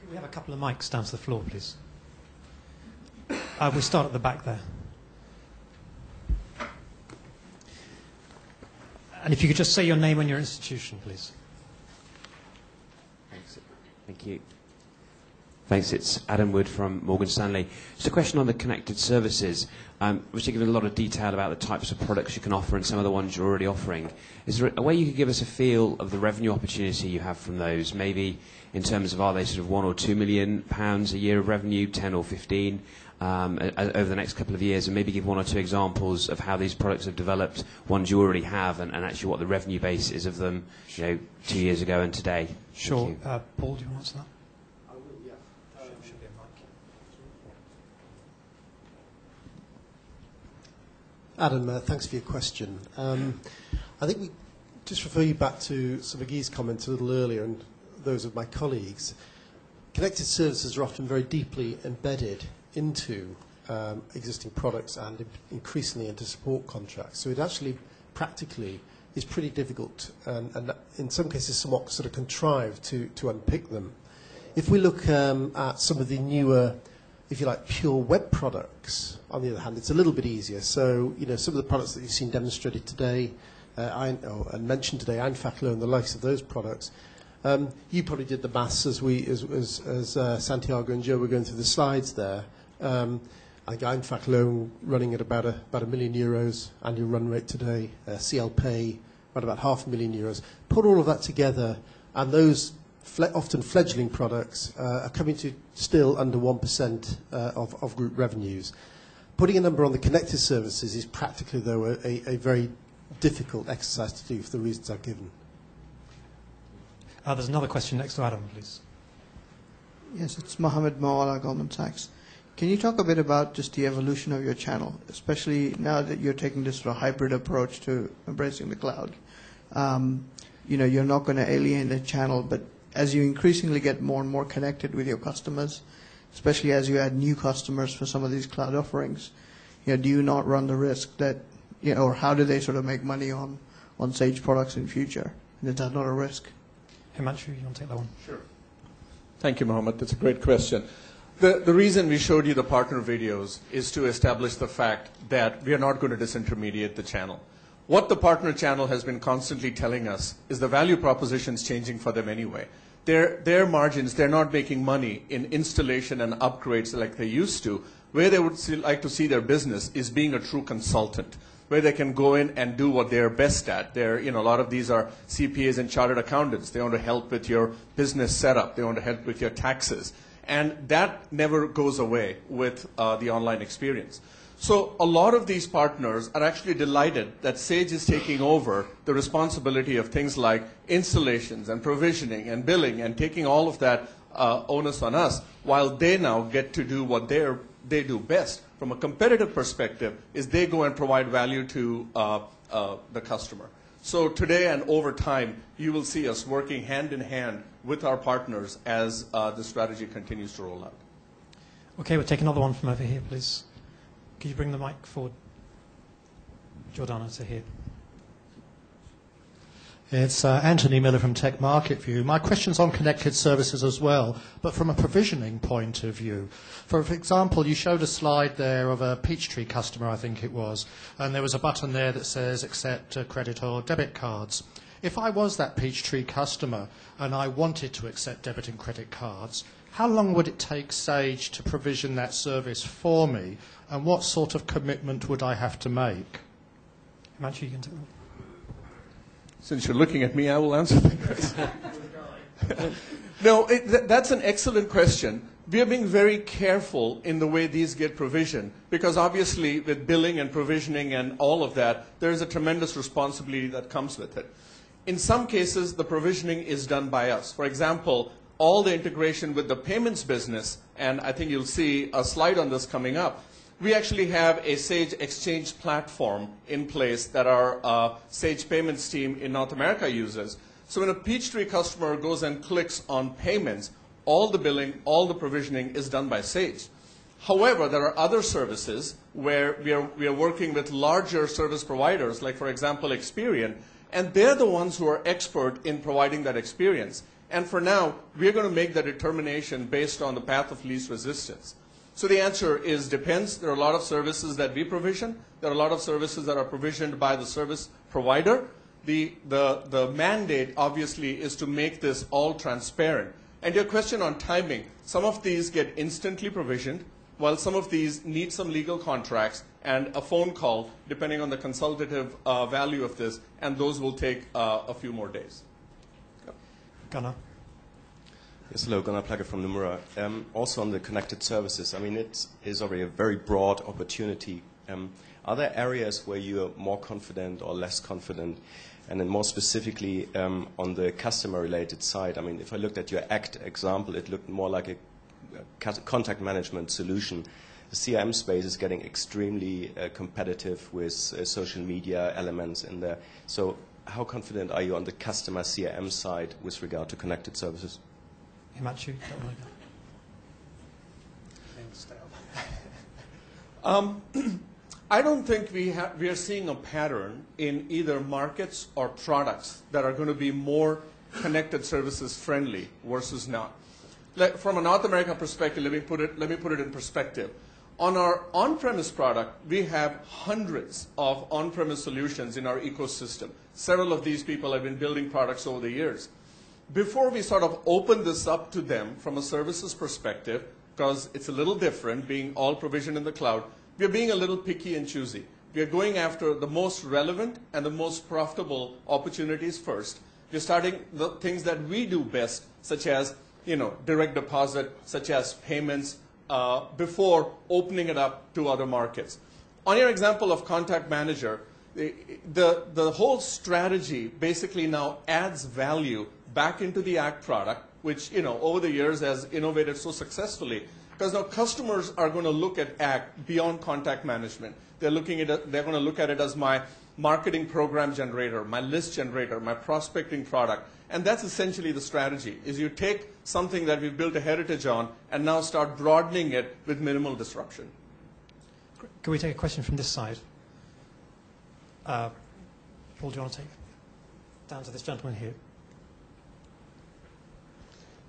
Can we have a couple of mics down to the floor, please? We'll start at the back there. And if you could just say your name and your institution, please. Thanks. Thank you. Thanks. It's Adam Wood from Morgan Stanley. Just a question on the connected services. Which you given a lot of detail about the types of products you can offer and some of the ones you're already offering. Is there a way you could give us a feel of the revenue opportunity you have from those? Maybe in terms of, are they sort of £1 or £2 million a year of revenue, 10 or 15 over the next couple of years, and maybe give one or two examples of how these products have developed, ones you already have, and actually what the revenue base is of them, 2 years ago and today. Sure. Paul, do you want to answer that? Adam, thanks for your question. I think we just refer you back to some of Guy's comments a little earlier and those of my colleagues. Connected services are often very deeply embedded into existing products and increasingly into support contracts. So it actually practically is pretty difficult and in some cases somewhat sort of contrived to unpick them. If we look at some of the newer, if you like, pure web products, on the other hand, it's a little bit easier. So, some of the products that you've seen demonstrated today and mentioned today, Einfachlo and the likes of those products, you probably did the maths as Santiago and Joe were going through the slides there. I think Einfachlo running at about €1 million annual run rate today, CL Pay around about €500,000. Put all of that together, and those often fledgling products are coming to still under 1% of group revenues. Putting a number on the connected services is practically, though, a very difficult exercise to do for the reasons I've given. There's another question next to Adam, please. Yes, it's Mohammed Mawala, Goldman Sachs. Can you talk a bit about just the evolution of your channel, especially now that you're taking this sort of hybrid approach to embracing the cloud? You're not going to alienate the channel, but as you increasingly get more and more connected with your customers, especially as you add new customers for some of these cloud offerings, do you not run the risk that, or how do they sort of make money on Sage products in future? And is that not a risk? Himanshu, you want to take that one? Sure. Thank you, Mohammed. That's a great question. The reason we showed you the partner videos is to establish the fact that we are not going to disintermediate the channel. What the partner channel has been constantly telling us is the value proposition is changing for them anyway. Their margins, they're not making money in installation and upgrades like they used to. Where they would like to see their business is being a true consultant, where they can go in and do what they're best at. A lot of these are CPAs and chartered accountants. They want to help with your business setup. They want to help with your taxes. And that never goes away with the online experience. So a lot of these partners are actually delighted that Sage is taking over the responsibility of things like installations and provisioning and billing and taking all of that onus on us, while they now get to do what they do best from a competitive perspective, is they go and provide value to the customer. So today and over time, you will see us working hand in hand with our partners as the strategy continues to roll out. Okay, we'll take another one from over here, please. Could you bring the mic forward, Jordana, to here? It's Anthony Miller from Tech Market View. My question's on connected services as well, but from a provisioning point of view. For example, you showed a slide there of a Peachtree customer, I think it was, and there was a button there that says accept credit or debit cards. If I was that Peachtree customer and I wanted to accept debit and credit cards, how long would it take Sage to provision that service for me, and what sort of commitment would I have to make? Himanshu, you can take that. Since you're looking at me, I will answer the question. No, that's an excellent question. We are being very careful in the way these get provisioned, because obviously with billing and provisioning and all of that, there is a tremendous responsibility that comes with it. In some cases, the provisioning is done by us. For example, all the integration with the payments business, and I think you'll see a slide on this coming up, we actually have a Sage Exchange platform in place that our Sage Payments team in North America uses. So when a Peachtree customer goes and clicks on payments, all the billing, all the provisioning is done by Sage. However, there are other services where we are working with larger service providers, like, for example, Experian, and they're the ones who are expert in providing that experience. And for now, we're going to make that determination based on the path of least resistance. So the answer is depends. There are a lot of services that we provision. There are a lot of services that are provisioned by the service provider. The mandate, obviously, is to make this all transparent. And your question on timing, some of these get instantly provisioned, while some of these need some legal contracts and a phone call, depending on the consultative value of this, and those will take a few more days. Gunnar. Yes, hello, Gunnar Plagge from Nomura. Also on the connected services, I mean, it is already a very broad opportunity. Are there areas where you're more confident or less confident? And then more specifically on the customer-related side, I mean, if I looked at your ACT example, it looked more like a contact management solution. The CRM space is getting extremely competitive with social media elements in there. So how confident are you on the customer CRM side with regard to connected services? Himanshu, don't worry. I don't think we are seeing a pattern in either markets or products that are going to be more connected services friendly versus not. From a North America perspective, let me put it in perspective. On our on-premise product, we have hundreds of on-premise solutions in our ecosystem. Several of these people have been building products over the years. Before we sort of open this up to them from a services perspective, because it's a little different being all provisioned in the cloud, we are being a little picky and choosy. We are going after the most relevant and the most profitable opportunities first. We're starting the things that we do best, such as direct deposit, such as payments, before opening it up to other markets. On your example of Contact Manager, the whole strategy basically now adds value back into the ACT product, which over the years has innovated so successfully. Because now customers are going to look at ACT beyond contact management. They're going to look at it as my marketing program generator, my list generator, my prospecting product. And that's essentially the strategy, is you take something that we've built a heritage on and now start broadening it with minimal disruption. Can we take a question from this side? Paul, do you want to take down to this gentleman here?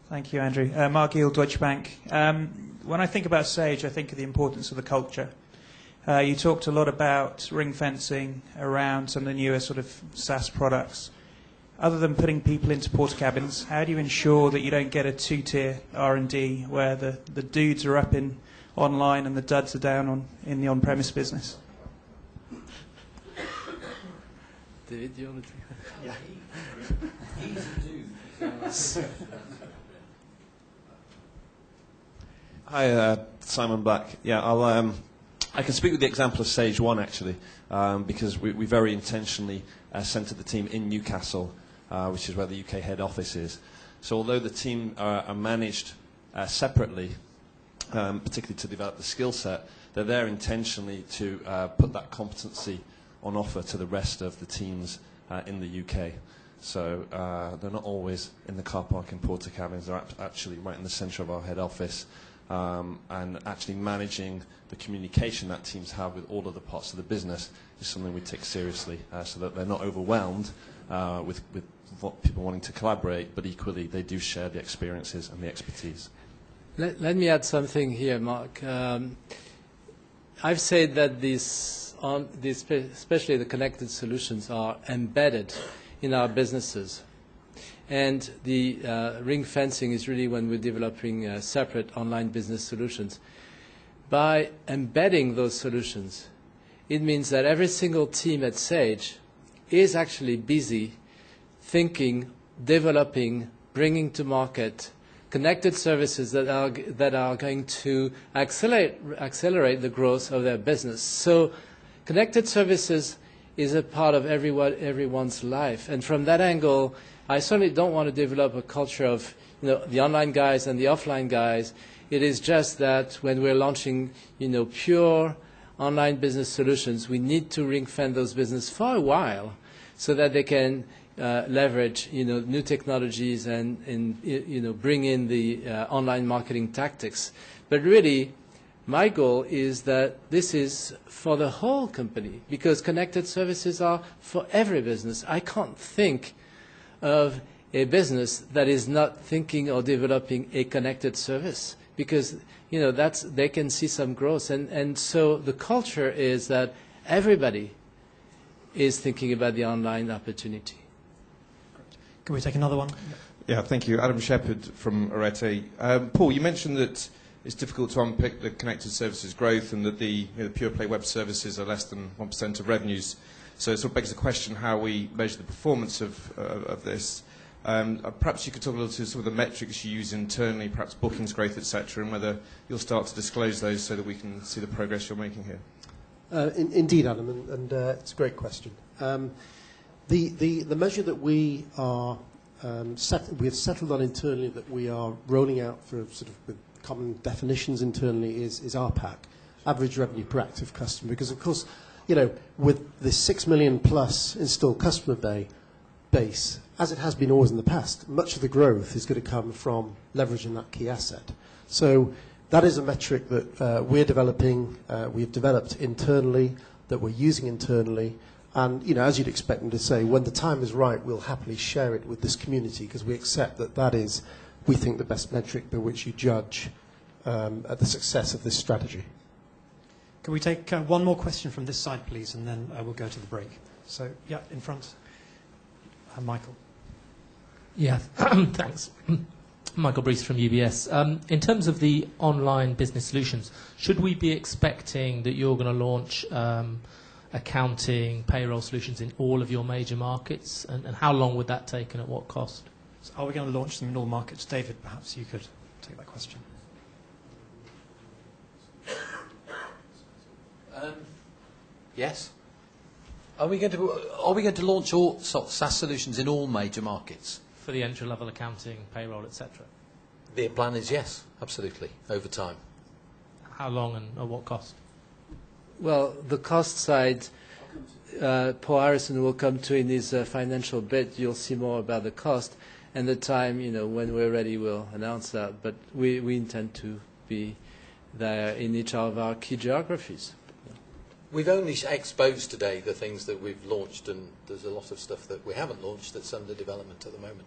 Thank you, Andrew. Mark Gill, Deutsche Bank. When I think about Sage, I think of the importance of the culture. You talked a lot about ring fencing around some of the newer sort of SaaS products. Other than putting people into porter cabins, how do you ensure that you don't get a two-tier R&D where the dudes are up in online and the duds are down in the on-premise business? David, do you want to take that? Hi, Simon Black. Yeah, I can speak with the example of Sage 1 actually, because we very intentionally centred the team in Newcastle, which is where the UK head office is. So although the team are managed separately, particularly to develop the skill set, they're there intentionally to put that competency on offer to the rest of the teams in the UK. So they're not always in the car park in porter cabins. They're actually right in the centre of our head office. And actually managing the communication that teams have with all of the parts of the business is something we take seriously, so that they're not overwhelmed with people wanting to collaborate, but equally they do share the experiences and the expertise. Let me add something here, Mark. I've said that especially the connected solutions, are embedded in our businesses. And the ring fencing is really when we're developing separate online business solutions. By embedding those solutions, it means that every single team at Sage is actually busy thinking, developing, bringing to market connected services that are going to accelerate the growth of their business. So connected services is a part of everyone's life. And from that angle, I certainly don't want to develop a culture of the online guys and the offline guys. It is just that when we're launching pure online business solutions, we need to ring-fence those businesses for a while so that they can leverage new technologies and bring in the online marketing tactics. But really, my goal is that this is for the whole company, because connected services are for every business. I can't think of a business that is not thinking or developing a connected service, because they can see some growth, and so the culture is that everybody is thinking about the online opportunity. Can we take another one? Yeah, thank you. Adam Shepherd from Arete. Paul, you mentioned that it's difficult to unpick the connected services growth and that the pure play web services are less than 1% of revenues. So it sort of begs the question how we measure the performance of this. Perhaps you could talk a little to some of the metrics you use internally, perhaps bookings growth, etc., and whether you'll start to disclose those so that we can see the progress you're making here. Indeed, Adam, and it's a great question. The measure that we have settled on internally, that we are rolling out for sort of with common definitions internally, is RPAC, average revenue per active customer. Because of course, with the 6 million plus installed customer base, as it has been always in the past, much of the growth is going to come from leveraging that key asset. So that is a metric that we're developing, we've developed internally, that we're using internally. And, as you'd expect them to say, when the time is right, we'll happily share it with this community, because we accept that is, we think, the best metric by which you judge the success of this strategy. Can we take one more question from this side, please, and then we'll go to the break. So, yeah, in front. Michael. Yeah, thanks. Michael Brees from UBS. In terms of the online business solutions, should we be expecting that you're going to launch accounting, payroll solutions in all of your major markets? And how long would that take and at what cost? So are we going to launch them in all markets? David, perhaps you could take that question. Yes. Are we going to launch all sort of SaaS solutions in all major markets? For the entry-level accounting, payroll, etc.? The plan is yes, absolutely, over time. How long and at what cost? Well, the cost side, Paul Harrison will come to in his financial bit. You'll see more about the cost. And the time, when we're ready, we'll announce that. But we intend to be there in each of our key geographies. We've only exposed today the things that we've launched, and there's a lot of stuff that we haven't launched that's under development at the moment.